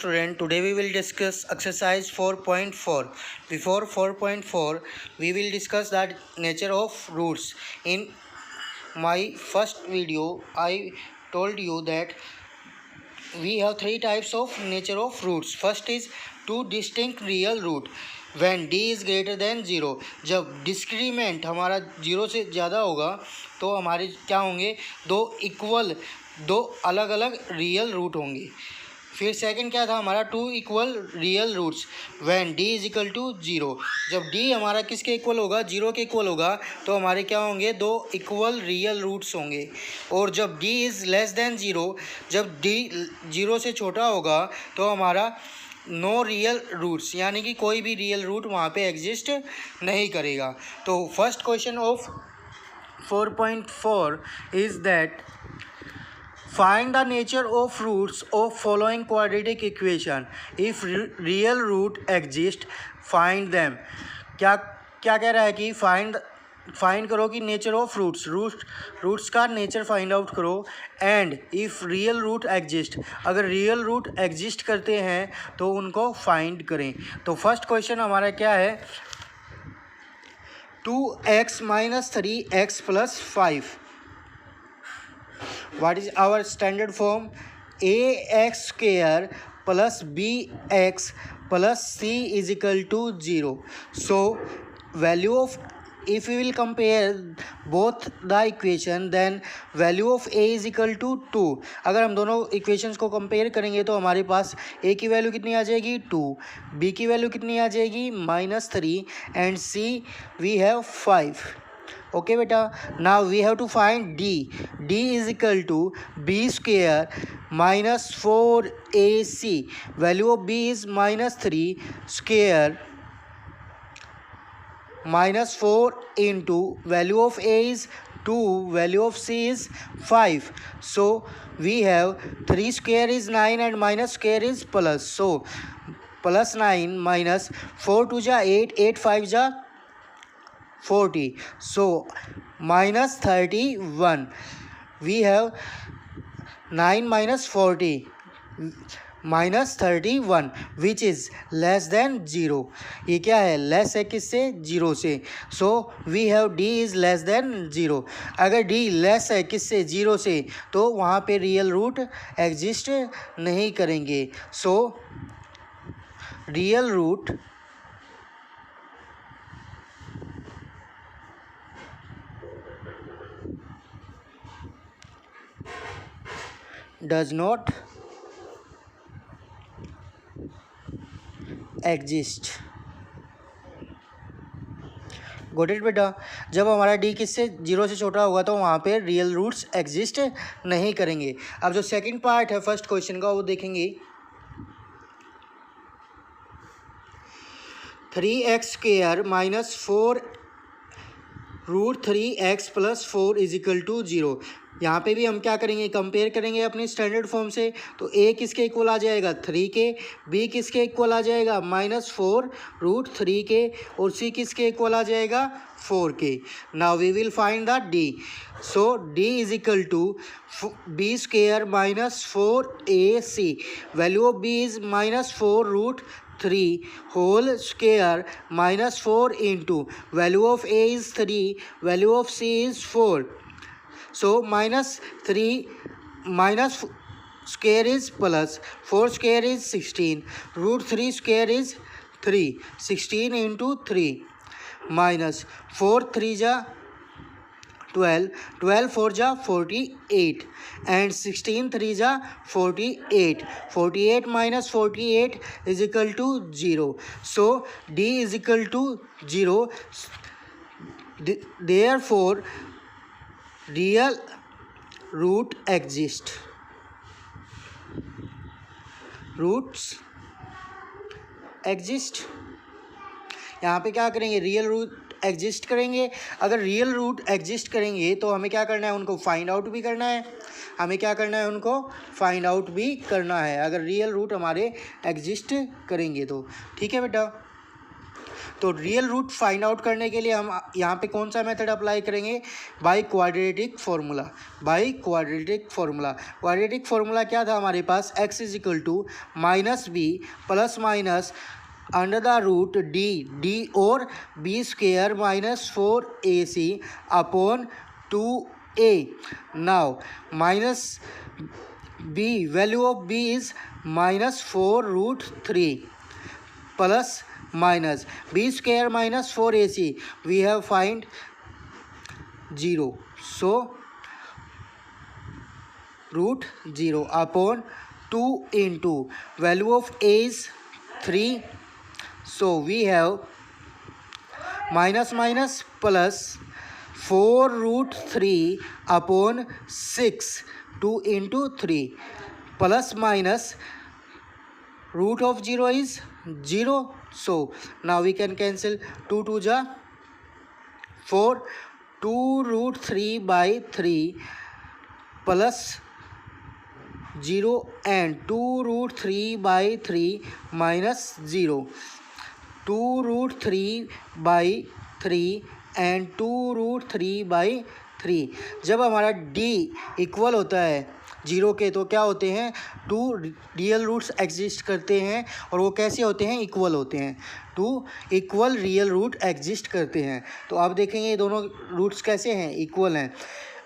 student, today we will discuss exercise 4.4. Before 4.4, we will discuss the nature of roots. In my first video, I told you that we have three types of nature of roots. First is two distinct real root when d is greater than 0. जब discriminant हमारा 0 से ज़्यादा होगा तो हमारे क्या होंगे, दो अलग अलग रियल रूट होंगे. फिर सेकंड क्या था हमारा, two equal real roots when d is equal to 0. जब d हमारा किसके इक्वल होगा, 0 के इक्वल होगा तो हमारे क्या होंगे, दो इक्वल रियल रूट्स होंगे. और जब d इज़ लेस देन 0, जब d 0 से छोटा होगा तो हमारा नो रियल रूट्स, यानी कि कोई भी रियल रूट वहाँ पे एग्जिस्ट नहीं करेगा. तो first question of 4.4 is that find the nature of roots of following quadratic equation. If real root exist, find them. क्या क्या कह रहा है कि फाइंड करो कि नेचर ऑफ रूट्स का नेचर फाइंड आउट करो. And if real root exist, अगर रियल रूट एग्जिस्ट करते हैं तो उनको फाइंड करें. तो फर्स्ट क्वेश्चन हमारा क्या है, 2x - 3x + 5. What is our standard form? ax square plus bx plus c is equal to 0. So value of, if we will compare both the equation, then value of a is equal to 2. अगर हम दोनों equations को compare करेंगे तो हमारे पास a की value कितनी आ जाएगी, 2, b की वैल्यू कितनी आ जाएगी, -3, and c we have 5. Okay बेटा, now we have to find d is equal to b square -4ac. Value of b is -3 square -4 into value of a is 2, value of c is 5. So we have 3 square is 9 and minus square is plus. So +9 - 4 2 जा 8, 8 5 जा 40. So -31. We have 9 - 40 -31 which is less than 0. ये क्या है, less है किससे, 0 से. So we have d is less than 0. अगर d less है किससे, 0 से, तो वहाँ पे रियल रूट एग्जिस्ट नहीं करेंगे. So real root does not exist. Got it बेटा. जब हमारा d किससे, 0 से छोटा होगा तो वहाँ पे रियल रूट्स एग्जिस्ट नहीं करेंगे. अब जो सेकंड पार्ट है फर्स्ट क्वेश्चन का वो देखेंगे. 3x square -4 √3x + 4 is equal to 0. यहाँ पे भी हम क्या करेंगे, कंपेयर करेंगे अपने स्टैंडर्ड फॉर्म से. तो a किसके इक्वल आ जाएगा, 3 के, b किसके इक्वल आ जाएगा, -4 √3 के, और c किसके इक्वल आ जाएगा, 4 के. Now we will find the d. So d is equal to b square -4ac. Value of b is -4 √3 whole square -4 into value of a is 3, value of c is 4. So -3 minus square is plus 4 square is 16, √3 square is 3, 16 into 3 minus 4 3 जा 12, 12 4 जा 48 and 16 3 जा 48. 48 minus 48 is equal to 0. So d is equal to 0. Therefore real root exist. Roots exist. यहाँ पे क्या करेंगे, real root exist करेंगे. अगर real root exist करेंगे तो हमें क्या करना है, उनको फाइंड आउट भी करना है. अगर रियल रूट हमारे एग्जिस्ट करेंगे तो. ठीक है बेटा. तो रियल रूट फाइंड आउट करने के लिए हम यहाँ पे कौन सा मेथड अप्लाई करेंगे, by quadratic formula. By quadratic formula, quadratic formula क्या था हमारे पास, x is equal to minus B plus minus under the root D और B square minus 4ac upon 2a। Now minus b, value of b is minus 4√3 plus minus b square minus 4ac, we have find 0, so √0 upon 2 into value of a is 3, so we have minus minus plus 4√3 upon 6, 2 into 3 plus minus root of 0 is 0, so now we can cancel 2 2 ja 4, 2√3 by 3 plus 0 and 2√3 by 3 minus 0, 2√3 by 3 and 2√3 by 3। जब हमारा d equal होता है 0 के तो क्या होते हैं, 2 real roots exist करते हैं और वो कैसे होते हैं, इक्वल होते हैं, 2 इक्वल रियल रूट एग्जिस्ट करते हैं। तो आप देखेंगे ये दोनों रूट्स कैसे हैं, इक्वल हैं।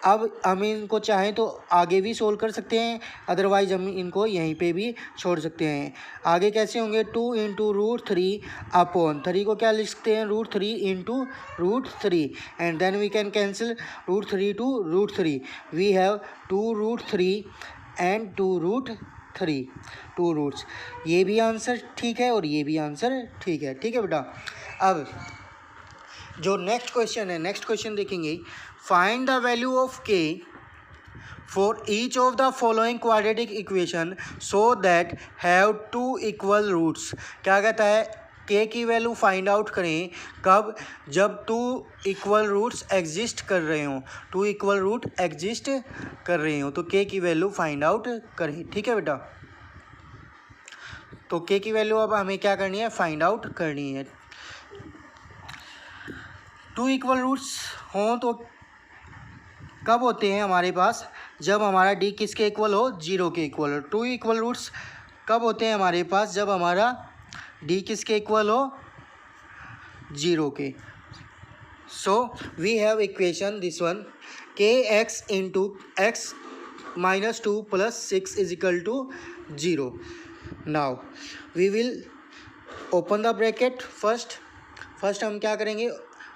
अब हम इनको चाहें तो आगे भी सोल्व कर सकते हैं, अदरवाइज हम इनको यहीं पे भी छोड़ सकते हैं। आगे कैसे होंगे, 2 इंटू √3 अपॉन 3 को क्या लिख सकते हैं, √3 into √3 and then we can cancel √3 to √3, we have 2√3 and 2√3, 2 roots. ये भी आंसर ठीक है और ये भी आंसर ठीक है, ठीक है बेटा। अब जो नेक्स्ट क्वेश्चन है, नेक्स्ट क्वेश्चन देखेंगे, find the value of k for each of the following quadratic equation so that have 2 equal roots. क्या कहता है, k की वैल्यू फाइंड आउट करें कब, जब 2 इक्वल रूट्स एग्जिस्ट कर रहे हों, 2 इक्वल रूट एग्जिस्ट कर रहे हों, तो k की वैल्यू फाइंड आउट करें, ठीक है बेटा। तो k की वैल्यू अब हमें क्या करनी है, फाइंड आउट करनी है। 2 इक्वल रूट्स हों तो कब होते हैं हमारे पास, जब हमारा d किसके इक्वल हो, 0 के इक्वल हो। 2 इक्वल रूट्स कब होते हैं हमारे पास, जब हमारा d किसके इक्वल हो, 0 के। So we have equation this one, kx into x minus 2 plus 6 is equal to 0। Now we will open the bracket first हम क्या करेंगे,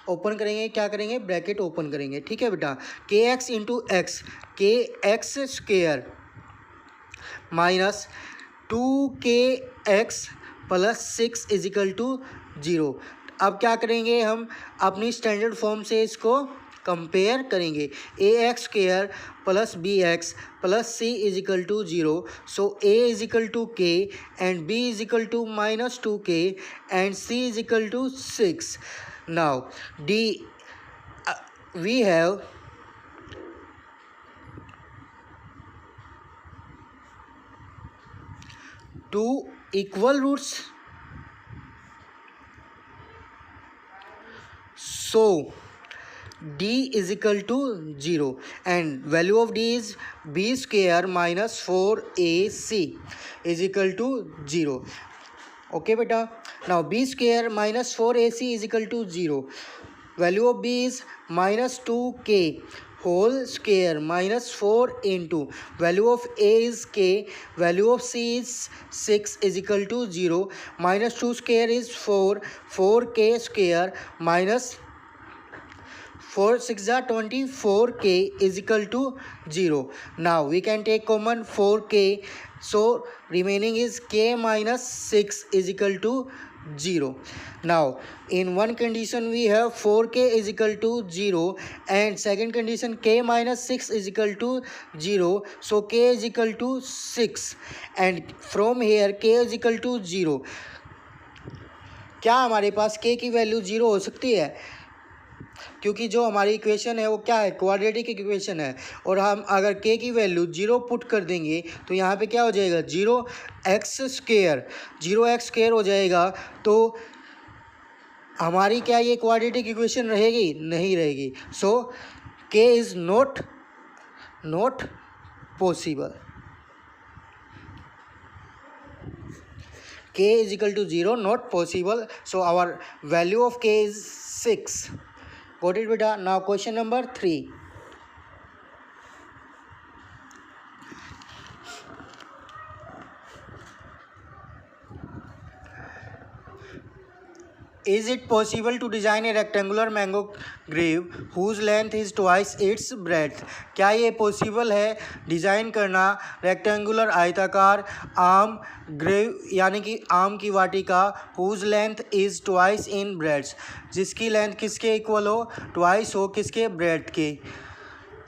ओपन करेंगे, क्या करेंगे, ब्रैकेट ओपन करेंगे, ठीक है बेटा। kx into X, K X square minus 2kx plus 6 is equal to 0। अब क्या करेंगे, हम अपनी स्टैंडर्ड फॉर्म से इसको कंपेयर करेंगे, ax square plus bx plus c is equal to 0, so a is equal to k and b is equal to minus 2k and c is equal to 6। Now d we have 2 equal roots, so d is equal to 0 and value of d is b square minus 4ac is equal to 0. Okay beta, now b square minus 4ac is equal to 0. Value of b is minus 2k whole square minus 4 into value of a is k, value of c is 6 is equal to 0, minus 2 square is 4, 4k square minus 4 6 are 24k is equal to 0. Now we can take common 4k, so remaining is k minus 6 is equal to 0. Now in one condition we have 4k is equal to 0 and second condition k minus 6 is equal to 0, so k is equal to 6 and from here k is equal to 0. क्या हमारे पास k की value 0 हो सकती है, क्योंकि जो हमारी equation है वो क्या है, क्वाड्रेटिक इक्वेशन है, और हम अगर k की वैल्यू 0 पुट कर देंगे तो यहाँ पे क्या हो जाएगा, 0x स्क्वेयर हो जाएगा। तो हमारी क्या ये क्वाड्रेटिक इक्वेशन रहेगी? नहीं रहेगी. सो k is not possible. k is equal to 0, not possible. So our value of k is 6. Got it beta? Now question number 3. Is it possible to design a rectangular mango grove whose length is twice its breadth? क्या ये possible है design करना rectangular आयताकार आम grave यानी कि आम की वाटिका whose length is twice in breadth, जिसकी लेंथ किसके इक्वल हो? ट्वाइस हो किसके? ब्रेड्थ के.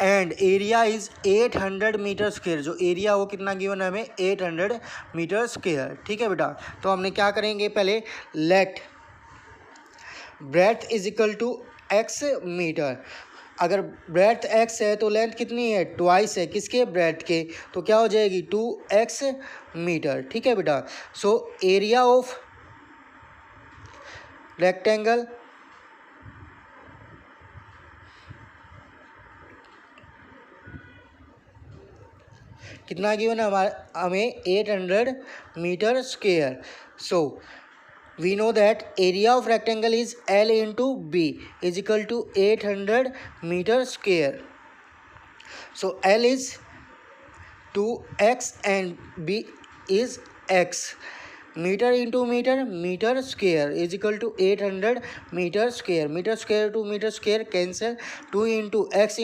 And area is 800 metre square. जो एरिया वो कितना गिवन है हमें? 800 मीटर स्क्वेयर. ठीक है बेटा. तो हमने क्या करेंगे पहले? Let breadth is equal to X metre. अगर ब्रेथ एक्स है तो लेंथ कितनी है? ट्वाइस है किसके? ब्रेथ के. तो क्या हो जाएगी? 2x metre. ठीक है बेटा. सो एरिया ऑफ रेक्टेंगल कितना गिवन है हमें? 800 metre square. So we know that area of rectangle is L into B is equal to 800 meter square. So L is 2x and B is x. Meter into meter, meter square is equal to 800 meter square. Meter square to meter square cancel. 2 into x,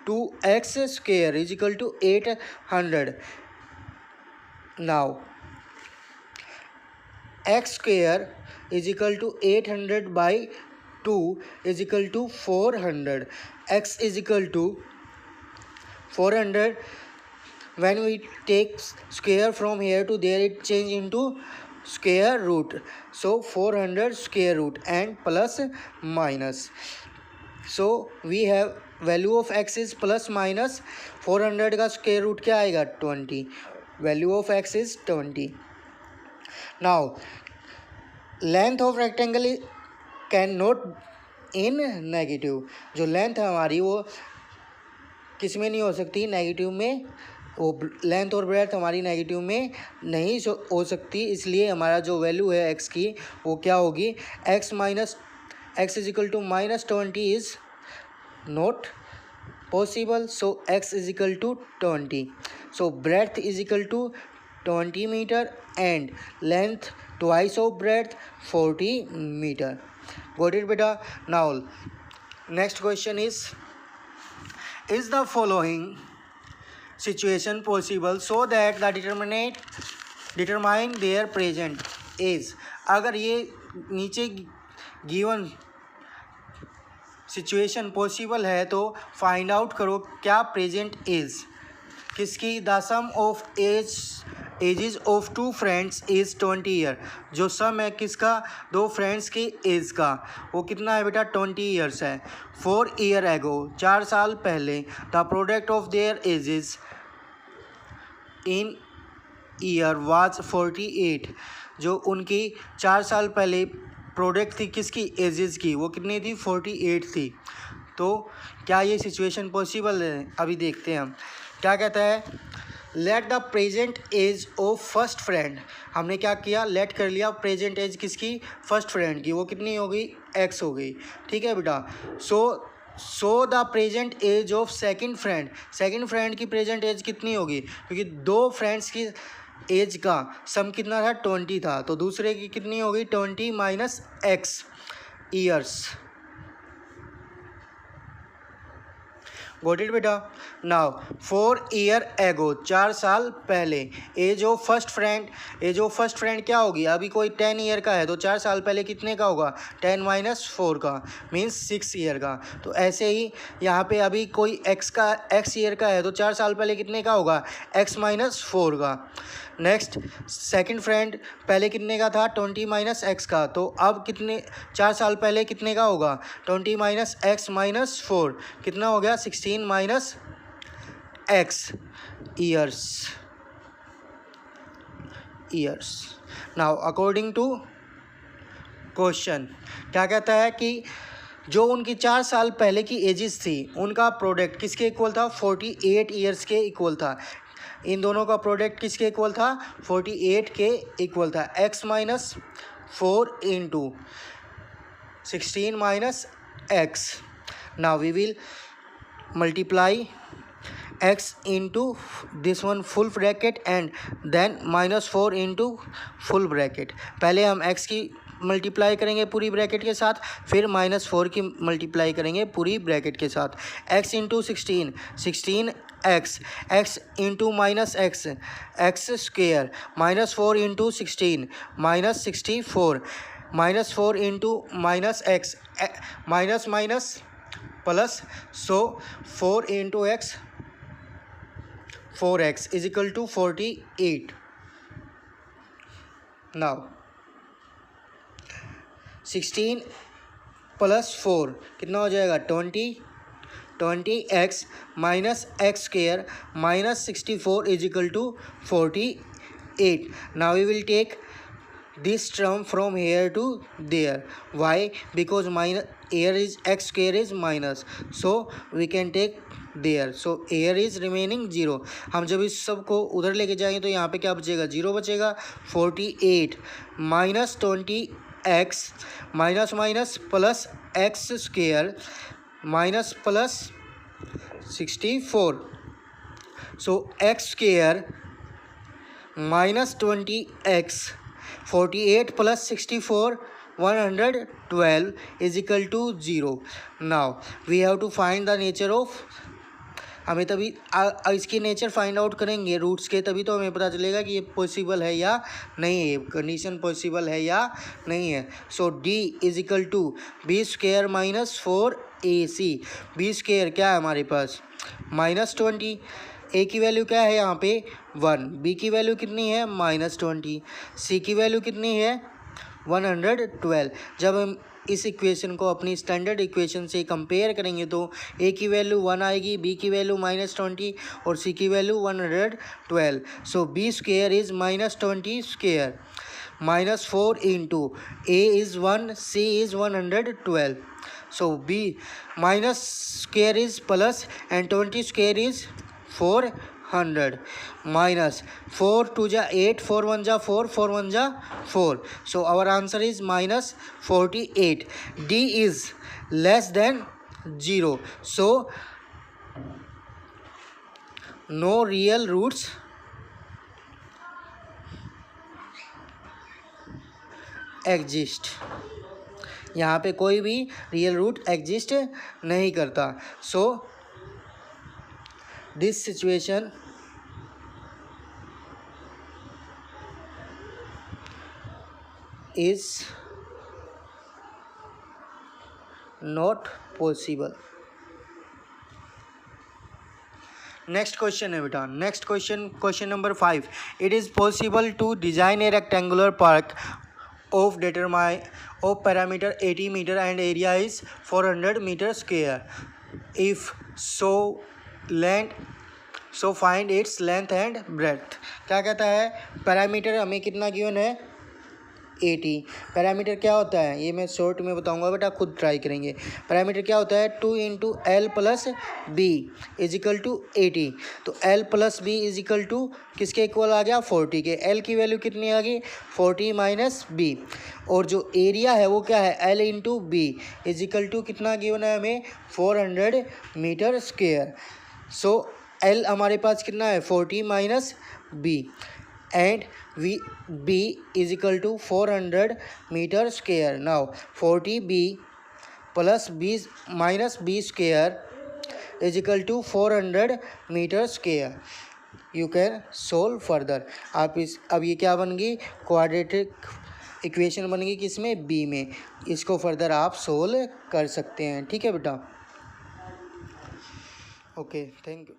2x square is equal to 800. Now x square is equal to 800 by 2 is equal to 400. X is equal to 400. When we take square from here to there, it change into square root. So 400 square root and plus minus. So we have value of x is plus minus 400 का square root क्या आएगा? 20. Value of x is 20. Now length of rectangle can not in negative. जो length है हमारी वो किस में नहीं हो सकती? नेगेटिव में. वो लेंथ और ब्रेड्थ हमारी नेगेटिव में नहीं हो सकती. इसलिए हमारा जो वैल्यू है एक्स की वो क्या होगी? X is equal to -20 is not possible. So x is equal to 20. So breadth is equal to 20 metre and length twice of breadth 40 meter. Got it beta? Now next question is the following situation possible so that the determine their present is. अगर ये नीचे given situation possible है तो find out करो क्या present is किसकी? The sum of ages of 2 friends is 20 year. जो sum है किसका? 2 फ्रेंड्स की एज का वो कितना है बेटा? 20 ईयर्स है. 4 ईयर एगो 4 साल पहले the product of their edges in year was 48. जो उनकी 4 साल पहले प्रोडक्ट थी किसकी? एजेस की. वो कितनी थी? 48 थी. तो क्या ये सिचुएशन पॉसिबल है? अभी देखते हैं हम क्या कहता है. Let the present age of first friend. हमने क्या किया? लेट कर लिया प्रेजेंट एज किसकी? फर्स्ट फ्रेंड की. वो कितनी हो गई? एक्स हो गई. ठीक है बेटा. So the present age of second friend की प्रेजेंट एज कितनी होगी? क्योंकि 2 फ्रेंड्स की एज का सम कितना था? 20 था. तो दूसरे की कितनी होगी? 20 minus x years. Got it बेटा. नाउ 4 ईयर एगो 4 साल पहले एज ऑफ फर्स्ट फ्रेंड क्या होगी? अभी कोई 10 ईयर का है तो 4 साल पहले कितने का होगा? 10 माइनस 4 का मीन्स 6 ईयर का. तो ऐसे ही यहाँ पे अभी कोई एक्स ईयर का है तो 4 साल पहले कितने का होगा? एक्स माइनस 4 का. नेक्स्ट सेकंड फ्रेंड पहले कितने का था? 20 माइनस एक्स का. तो अब कितने 4 साल पहले कितने का होगा? 20 माइनस एक्स माइनस 4 कितना हो गया? 16 minus x years. Now according to question क्या कहता है कि जो उनकी 4 साल पहले की एजेस थी उनका प्रोडक्ट किसके इक्वल था, 48 ईयर्स के इक्वल था। इन दोनों का प्रोडक्ट किसके इक्वल था, 48 के इक्वल था। x minus 4 into 16 minus x। Now we will multiply x into this one full bracket and then minus 4 into full bracket। पहले हम x की मल्टीप्लाई करेंगे पूरी ब्रैकेट के साथ, फिर -4 की मल्टीप्लाई करेंगे पूरी ब्रैकेट के साथ। x into 16 x into minus x square, -4 into 16 -64, -4 into minus x minus minus plus, so 4 into x 4x is equal to 48। now 16 plus 4 कितना हो जाएगा 20x minus x square minus 64 is equal to 48। now we will take this term from here to there। why? because minus here is x square is minus, so we can take there, so here is remaining 0। हम जब इस सब को उधर लेके जाएंगे तो यहाँ पे क्या बचेगा, 0 बचेगा। 48 minus 20x minus minus plus x square minus plus 64, so x square minus 20x 48 plus 64 112 is equal to 0। now we have to find the nature of, हमें तभी इसकी नेचर फाइंड आउट करेंगे रूट्स के, तभी तो हमें पता चलेगा कि ये पॉसिबल है या नहीं है, कंडीशन पॉसिबल है या नहीं है। So D is equal to B square minus 4ac। B square क्या है हमारे पास -20, ए की वैल्यू क्या है यहाँ पे 1, बी की वैल्यू कितनी है -20, सी की वैल्यू कितनी है 112। जब हम इस इक्वेशन को अपनी स्टैंडर्ड इक्वेशन से कंपेयर करेंगे तो ए की वैल्यू 1 आएगी, बी की वैल्यू -20 और सी की value 112। So b square is -20 square -4 into a is 1, c is 112। So b minus square is plus and 20 square is 400 minus 4 2 जा 8, 4 1 जा 4, 4 1 जा 4। so our answer is -48। d is less than 0, so no real roots exist। यहाँ पे कोई भी real root exist नहीं करता। So this situation is not possible। Next question है बेटा, next question number 5। It is possible to design a rectangular park of parameter 80 meter and area is 400 meter square। if so find its length and breadth। क्या कहता है, parameter हमें कितना given है 80। Parameter क्या होता है ये मैं शॉर्ट में बताऊंगा बेटा, खुद ट्राई करेंगे। पैरामीटर क्या होता है 2 into l plus b is equal to 80। तो l plus b is equal to किसके इक्वल आ गया 40 के। एल की वैल्यू कितनी आ गई 40 माइनस बी, और जो एरिया है वो क्या है l into b is equal to कितना गिवन है हमें 400 मीटर स्क्वेयर। सो एल हमारे पास कितना है 40 minus b and b is equal to 400 meter square। now 40b plus b minus b square is equal to 400 meter square। you can solve further। आप इस अब ये क्या बन गई क्वाड्रेटिक इक्वेशन बन गई किसमें b में। इसको फर्दर आप सोल्व कर सकते हैं। ठीक है बेटा, ओके थैंक यू।